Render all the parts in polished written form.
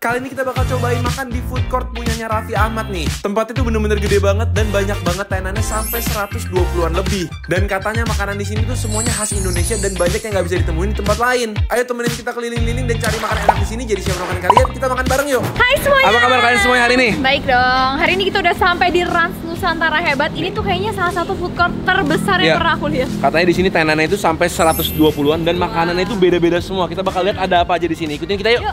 Kali ini kita bakal cobain makan di food court punyanya Raffi Ahmad nih. Tempatnya tuh bener-bener gede banget dan banyak banget tenannya sampai 120-an lebih. Dan katanya makanan di sini tuh semuanya khas Indonesia dan banyak yang nggak bisa ditemuin di tempat lain. Ayo temenin kita keliling-liling dan cari makan enak di sini. Jadi siapa makan kalian? Kita makan bareng yuk. Hai semuanya. Apa kabar kalian semuanya hari ini? Baik dong. Hari ini kita udah sampai di Rans Nusantara Hebat. Ini tuh kayaknya salah satu food court terbesar yang pernah aku lihat. Katanya di sini tenannya itu sampai 120-an dan makanannya itu beda-beda semua. Kita bakal lihat ada apa aja di sini. Ikutin kita yuk.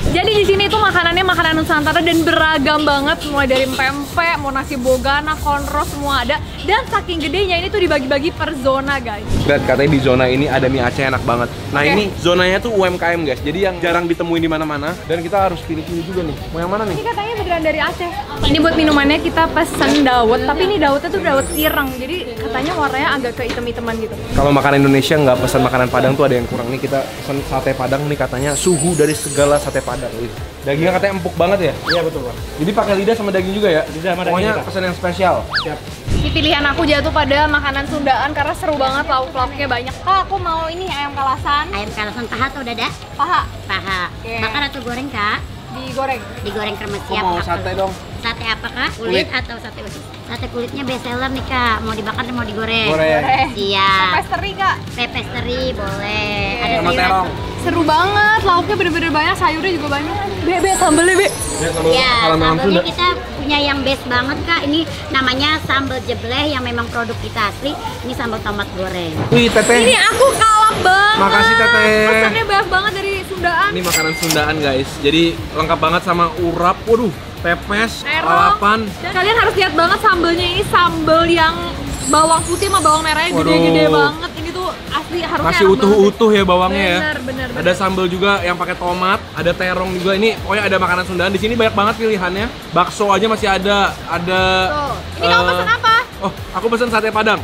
Jadi di sini tuh makanannya makanan Nusantara dan beragam banget, mulai dari pempek, mau nasi bogana, konro semua ada. Dan saking gedenya ini tuh dibagi-bagi per zona, guys. Lihat katanya di zona ini ada mie Aceh enak banget. Nah ini zonanya tuh UMKM guys, jadi yang jarang ditemuin di mana-mana. Dan kita harus pilih-pilih juga nih. Mau yang mana nih? Ini katanya beneran dari Aceh. Ini buat minumannya kita pesen dawet, tapi ini dawetnya tuh dawet ireng. Jadi katanya warnanya agak ke hitam-hitaman gitu. Kalau makan Indonesia nggak pesan makanan Padang tuh ada yang kurang nih. Kita pesan sate Padang nih, katanya suhu dari segala sate Padang. Dagingnya katanya empuk banget ya? Iya betul Pak. Jadi pakai lidah sama daging juga ya? Lidah sama daging. Pokoknya pesan yang spesial. Siap. Ini pilihan aku jatuh pada makanan Sundaan karena seru banget, lauk-lauknya banyak. Kak, aku mau ini ayam kalasan. Ayam kalasan paha atau dada? Paha. Paha. Oke. Bakar atau goreng, Kak? Digoreng. Digoreng kremes Aku siap. mau Apa? sate dong. Sate apa, Kak? Kulit atau sate usus? Sate kulitnya best seller nih, Kak. Mau dibakar atau mau digoreng? Goreng. Iya. Pepes teri, Kak. Pepes teri boleh. Oke. Ada Sama sayuran. terong. Seru banget, lauknya bener-bener banyak, sayurnya juga banyak. Bebe, sambelnya, Be. Ya, Kalau malam sambalnya Sunda. kita punya yang best banget, Kak. Ini namanya sambal jebleh yang memang produk kita asli. Ini sambal tomat goreng. Wih teteh. Ini aku kalap banget. Makasih, Teteh. Pesannya banyak banget dari Sundaan. Ini makanan Sundaan guys. Jadi lengkap banget sama urap. Waduh, pepes, Terong. lalapan. Dan kalian harus lihat banget sambelnya, ini sambel yang bawang putih sama bawang merahnya Waduh. gede-gede banget. Ini tuh asli harusnya Masih enak utuh-utuh ya bawangnya ya. Bener. Ada sambal juga yang pakai tomat, ada terong juga. Ini pokoknya ada makanan Sundaan. Di sini banyak banget pilihannya. Bakso aja masih ada. Ada. Tuh. Ini kamu pesen apa? Oh, aku pesen sate Padang.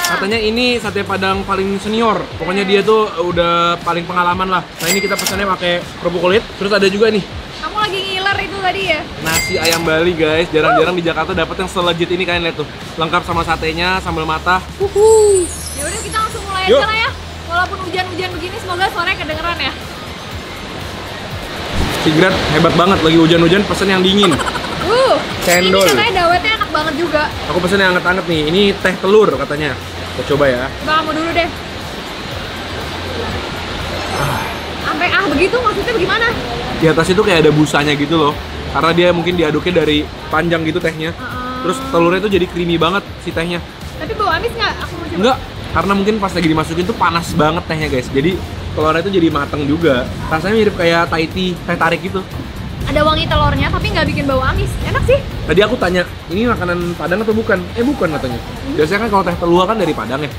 Katanya ini sate Padang paling senior. Pokoknya dia tuh udah paling pengalaman lah. Nah ini kita pesannya pakai kerupuk kulit. Terus ada juga nih Kamu lagi ngiler itu tadi ya? nasi ayam Bali guys. Jarang-jarang di Jakarta dapat yang selejit ini, kalian lihat tuh. Lengkap sama satenya, sambal matah. Ya udah kita langsung mulai Yuk. aja lah ya. Walaupun hujan-hujan begini, semoga suaranya kedengeran ya. Sigrat hebat banget, lagi hujan-hujan pesen yang dingin. Cendol. Ini katanya dawetnya enak banget juga. Aku pesen yang anget-anget nih. Ini teh telur katanya. Kita coba ya. Bang, mau dulu deh. Sampai begitu maksudnya bagaimana? Di atas itu kayak ada busanya gitu loh. Karena dia mungkin diaduknya dari panjang gitu tehnya. Terus telurnya tuh jadi creamy banget si tehnya. Tapi bau amis nggak? Aku mau coba. Enggak, karena mungkin pas lagi dimasukin tuh panas banget tehnya guys. Jadi telurnya tuh jadi mateng juga. Rasanya mirip kayak Thai tea, teh tarik gitu. Ada wangi telurnya tapi nggak bikin bau amis. Enak sih. Tadi aku tanya, ini makanan Padang atau bukan? Bukan katanya. Biasanya kan kalau teh telua kan dari Padang ya.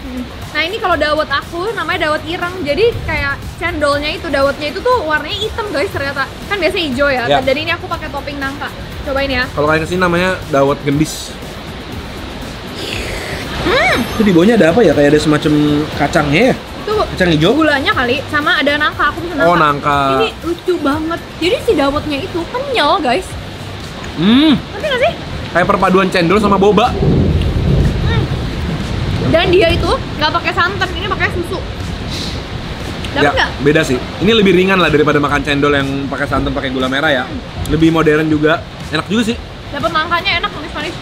Nah ini kalau dawet aku namanya dawet ireng. Jadi kayak cendolnya itu, dawetnya itu tuh warnanya hitam guys ternyata. Kan biasa hijau ya. Ya. Jadi ini aku pakai topping nangka. Cobain ya. Kalau kalian kesini namanya dawet gendis. Itu di bawahnya ada apa ya? Kayak ada semacam kacangnya ya? Itu Kacang hijau? gulanya kali sama ada nangka. Aku pesen nangka. Oh, nangka. Ini lucu banget. Jadi si dawetnya itu kenyal guys. Ngerti nggak sih? Kayak perpaduan cendol sama boba. Dan dia itu nggak pakai santan, ini pakai susu. Dapat nggak? Beda sih. Ini lebih ringan lah daripada makan cendol yang pakai santan pakai gula merah ya. Lebih modern juga. Enak juga sih. Dapat nangkanya enak, manis-manis.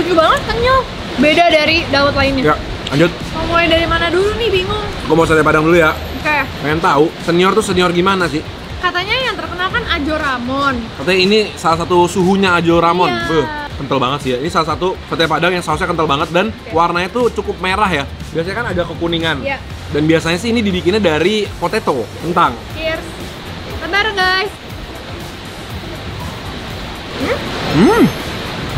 Lucu banget, kenyal. Beda dari dawet lainnya. Ya, lanjut. Mau mulai dari mana dulu nih, bingung. Aku mau sate Padang dulu ya. Oke. Pengen tahu senior tuh senior gimana sih? Katanya yang terkenal kan Ajo Ramon. Katanya ini salah satu suhunya Ajo Ramon. Iya. Beuh, kental banget sih ya. Ini salah satu sate Padang yang sausnya kental banget dan warnanya tuh cukup merah ya. Biasanya kan agak kekuningan. Iya. Dan biasanya sih ini dibikinnya dari potato, kentang. Cheers. Bareng guys.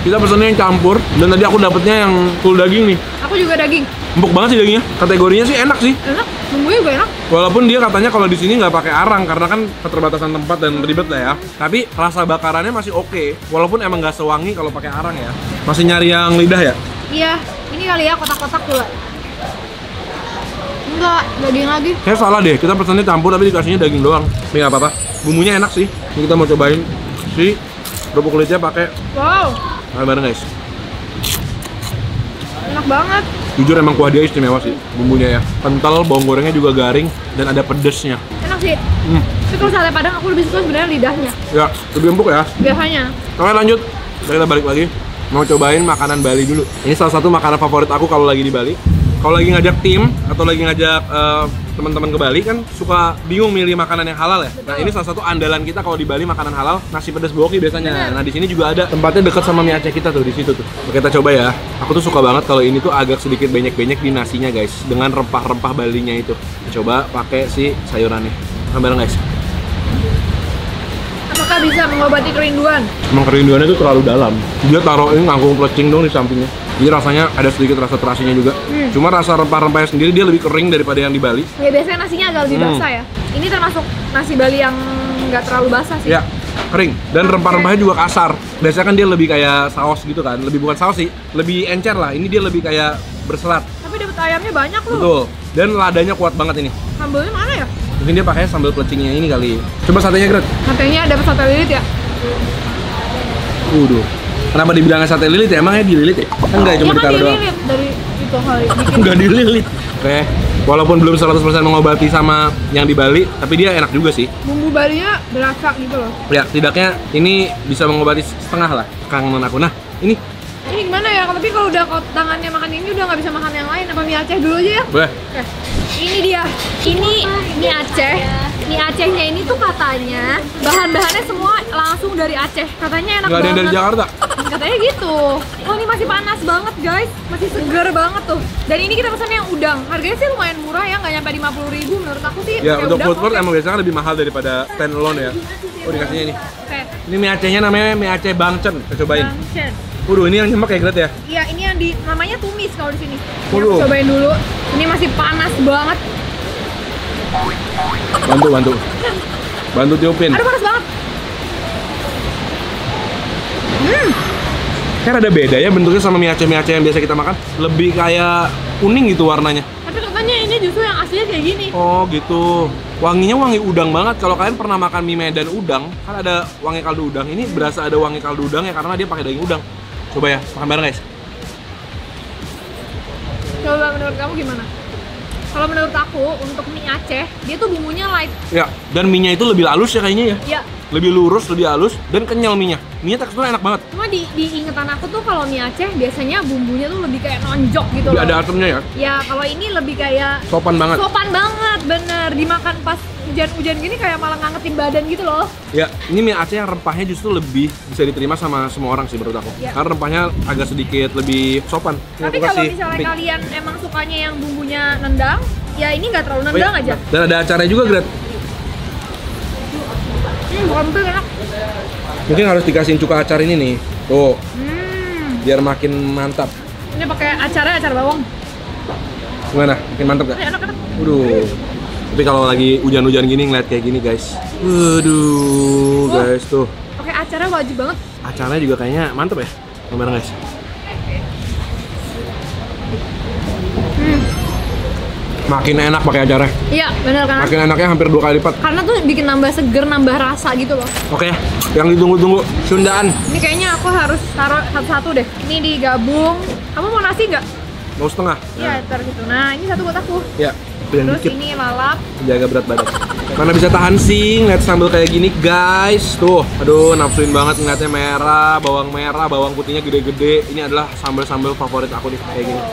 Kita pesennya yang campur dan tadi aku dapetnya yang full daging nih. Aku juga daging. Empuk banget sih dagingnya. Kategorinya sih enak sih. Enak, bumbunya juga enak. Walaupun dia katanya kalau di sini nggak pakai arang karena kan keterbatasan tempat dan ribet lah ya. Tapi rasa bakarannya masih oke. Walaupun emang nggak sewangi kalau pakai arang ya. Masih nyari yang lidah ya? Iya, ini kali ya kotak-kotak pula. Enggak, daging lagi. Kayak salah deh, kita pesannya campur tapi dikasihnya daging doang. Tapi nggak apa-apa. Bumbunya enak sih. Ini kita mau cobain si kerupuk kulitnya pakai. Wow, Mari bareng guys. enak banget. Jujur emang kuah dia istimewa sih bumbunya ya. Kental, bawang gorengnya juga garing dan ada pedesnya. Enak sih. Tapi kalau sate Padang aku lebih suka sebenarnya lidahnya. Ya, lebih empuk ya. Biasanya. Oke lanjut, kita balik lagi. Mau cobain makanan Bali dulu. Ini salah satu makanan favorit aku kalau lagi di Bali. Kalau lagi ngajak tim atau lagi ngajak teman-teman ke Bali kan suka bingung milih makanan yang halal ya. Nah ini salah satu andalan kita kalau di Bali makanan halal, nasi pedas boki biasanya. Nah di sini juga ada, tempatnya dekat sama mie Aceh kita tuh di situ tuh. Oke, kita coba ya. Aku tuh suka banget kalau ini tuh agak sedikit banyak-banyak di nasinya guys, dengan rempah-rempah Balinya itu. Coba pakai si sayurannya. Bareng guys. Apakah bisa mengobati kerinduan? Emang kerinduannya tuh terlalu dalam. Dia taruhin ngangkung plecing dong di sampingnya. Jadi rasanya ada sedikit rasa terasinya juga. Cuma rasa rempah-rempahnya sendiri dia lebih kering daripada yang di Bali. Ya biasanya nasinya agak lebih basah ya. Ini termasuk nasi Bali yang nggak terlalu basah sih. Ya, kering. Dan rempah-rempahnya juga kasar. Biasanya kan dia lebih kayak saus gitu kan. Lebih bukan saus sih, lebih encer lah. Ini dia lebih kayak berselat. Tapi dapat ayamnya banyak loh. Betul. Dan ladanya kuat banget ini. Sambalnya mana ya? Mungkin dia pakai sambal plecingnya ini kali. Coba satenya, Gret. Satenya dapat sate lilit ya? Kenapa dibilangnya sate lilit ya? Emangnya dililit ya? Enggak, cuma ditaruh doang. Dililit dari itu kali. Enggak dililit. Oke. Walaupun belum 100% mengobati sama yang di Bali, tapi dia enak juga sih. Bumbu Balinya berasa gitu loh. Ya, tidaknya ini bisa mengobati setengah lah kangen aku. Nah, ini gimana ya? Tapi kalau udah tangannya makan ini udah nggak bisa makan yang lain. Apa mie Aceh dulu aja ya? boleh. Oke. Ini dia. Ini mie Aceh. Mie Acehnya ini tuh katanya bahan-bahannya semua langsung dari Aceh. Katanya enak Nggak ada banget. yang dari Jakarta. Katanya gitu. Oh ini masih panas banget guys. Masih segar banget tuh. Dan ini kita pesan yang udang. Harganya sih lumayan murah ya, nggak nyampe 50.000 menurut aku sih. Ya, kayak untuk udang food court oke. emang biasanya lebih mahal daripada stand alone ya. Oh, dikasihnya ini. Oke. Ini mie Acehnya namanya mie Aceh Bangcen. Kita cobain. Bangcen. Ini yang nyemek ya, Gret ya? Iya, ini yang namanya tumis kalau di sini. Ini Waduh. aku cobain dulu. Ini masih panas banget. Bantu tiupin. Aduh panas banget. Kan ada beda ya bentuknya sama mie Aceh yang biasa kita makan. Lebih kayak kuning gitu warnanya. Tapi katanya ini justru yang aslinya kayak gini. Oh gitu. Wanginya wangi udang banget. Kalau kalian pernah makan mie Medan udang, kan ada wangi kaldu udang. Ini berasa ada wangi kaldu udang ya karena dia pakai daging udang. Coba ya, makan bareng guys. Coba menurut kamu gimana? Kalau menurut aku untuk mie Aceh, dia tuh bumbunya light. Ya, dan mie-nya itu lebih halus ya kayaknya ya. Ya. Lebih lurus, lebih halus, dan kenyal mie-nya. Mie-nya teksturnya enak banget. Cuma di ingetan aku tuh kalau mie Aceh biasanya bumbunya tuh lebih kayak nonjok gitu Lebih loh. ada asamnya ya. Ya kalau ini lebih kayak Sopan banget. sopan banget, bener. Dimakan pas hujan-hujan gini kayak malah ngangetin badan gitu loh. Ya, ini mie Aceh yang rempahnya justru lebih bisa diterima sama semua orang sih menurut aku. Ya. Karena rempahnya agak sedikit lebih sopan. Ini Tapi aku kalau kasih misalnya pink. kalian emang sukanya yang bumbunya nendang, ya ini nggak terlalu Oh, nendang iya. aja. Dan ada acaranya juga, Gret. Bukan pempek enak. Mungkin harus dikasihin cuka acar ini nih. Tuh, biar makin mantap. Ini pakai acar bawang. Gimana? Makin mantap gak? Enak. Waduh. Tapi kalau lagi hujan-hujan gini ngeliat kayak gini guys. Waduh, guys tuh. Pakai acarnya wajib banget. Acaranya juga kayaknya mantep ya. Bareng guys. Makin enak pakai acaranya. Iya, bener kan? Makin enaknya hampir 2 kali lipat. Karena tuh bikin nambah seger, nambah rasa gitu loh. Oke, yang ditunggu-tunggu Sundaan. Ini kayaknya aku harus taruh satu-satu deh. Ini digabung. Kamu mau nasi nggak? Mau setengah? Iya, taruh gitu. Nah, ini satu buat aku. Ya, yang Terus dikit. ini lalap. Jaga berat badan. Mana bisa tahan sih ngeliat sambal kayak gini guys. Tuh, aduh nafsuin banget ngeliatnya merah, bawang putihnya gede-gede. Ini adalah sambal-sambal favorit aku nih kayak gini.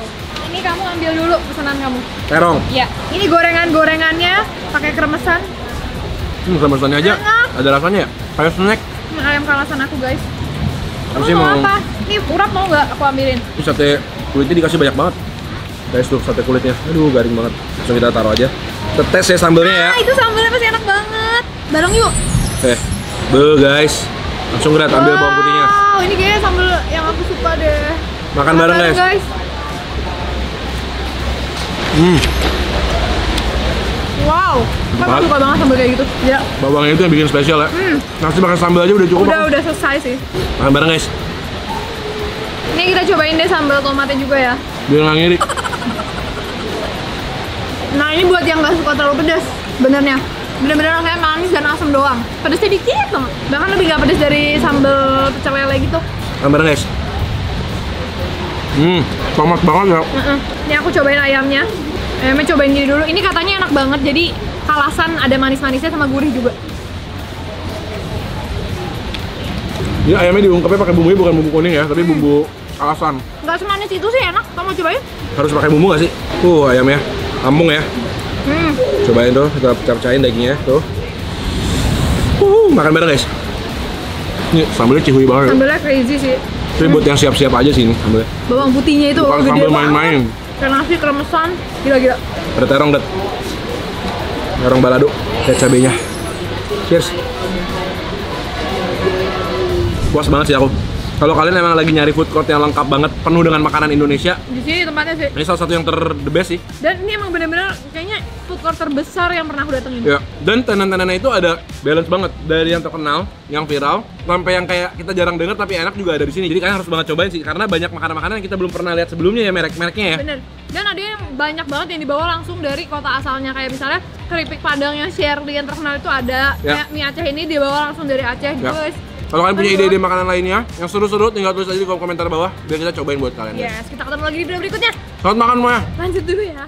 Ini kamu ambil dulu pesanan kamu. Terong. Iya. Ini gorengannya pakai kremesan. Kremesannya aja Enak. ada rasanya ya? Kayak snack. Ini ayam kalasan aku guys. Kamu Kamu sih mau mau apa? Ini urap mau nggak aku ambilin? ini sate kulitnya dikasih banyak banget. Guys tuh sate kulitnya. Aduh garing banget. Langsung kita taruh aja. Kita tes ya sambalnya ya. Itu sambalnya pasti enak banget. Bareng yuk. Oke. Guys. Langsung Gret ambil bawang putihnya. Wow, ini kayaknya sambal yang aku suka deh. Makan bareng guys. Wow, aku Banget. suka banget sambal kayak gitu. Ya, Bawangnya itu yang bikin spesial ya. Nasi makan sambal aja udah cukup. udah selesai sih. Makan bareng guys. Ini kita cobain deh sambal tomatnya juga ya. Biar nggak ngiri. Nah ini buat yang nggak suka terlalu pedas, benernya. Bener-bener rasanya manis dan asam doang. Pedasnya dikit banget. Bahkan lebih nggak pedas dari sambal pecel lele gitu. Makan bareng guys. Tomat banget ya. Ini aku cobain ayamnya. Ayamnya cobain gini dulu. Ini katanya enak banget. Jadi kalasan, ada manis-manisnya sama gurih juga. Ini ayamnya diungkapnya pakai bumbunya bukan bumbu kuning ya, tapi bumbu kalasan. Nggak semanis itu sih, enak. Kamu cobain? Harus pakai bumbu nggak sih? Ayamnya lambung ya. Cobain tuh, kita pecah-pecahin dagingnya tuh. Makan bareng guys. Ini sambalnya cihuy banget. Sambelnya crazy sih. Tapi buat yang siap-siap aja sih ini sambalnya. Bawang putihnya itu Bukan gede sambal banget. main-main. Kayak nasi kremesan, gila-gila. Ada terong dat. Terong balado, kayak cabenya. Cheers. Puas banget sih aku. Kalau kalian emang lagi nyari food court yang lengkap banget, penuh dengan makanan Indonesia, Di sini tempatnya sih. ini salah satu yang the best sih. Dan ini emang bener-bener kayaknya food court terbesar yang pernah aku datengin. Ya, dan tenan-tenannya itu ada balance banget dari yang terkenal, yang viral, sampai yang kayak kita jarang dengar tapi enak juga ada di sini. Jadi kalian harus banget cobain sih, karena banyak makanan-makanan yang kita belum pernah lihat sebelumnya ya merek-mereknya ya. Bener. Dan ada yang banyak banget yang dibawa langsung dari kota asalnya, kayak misalnya keripik padang yang Shirley yang terkenal itu ada. Ya. Kayak mie Aceh ini dibawa langsung dari Aceh, Ya. guys. Kalau kalian punya ide-ide makanan lainnya yang seru-seru, tinggal tulis aja di kolom komentar bawah biar kita cobain buat kalian. Yes, kita ketemu lagi di video berikutnya. Selamat makan semuanya. Lanjut dulu ya.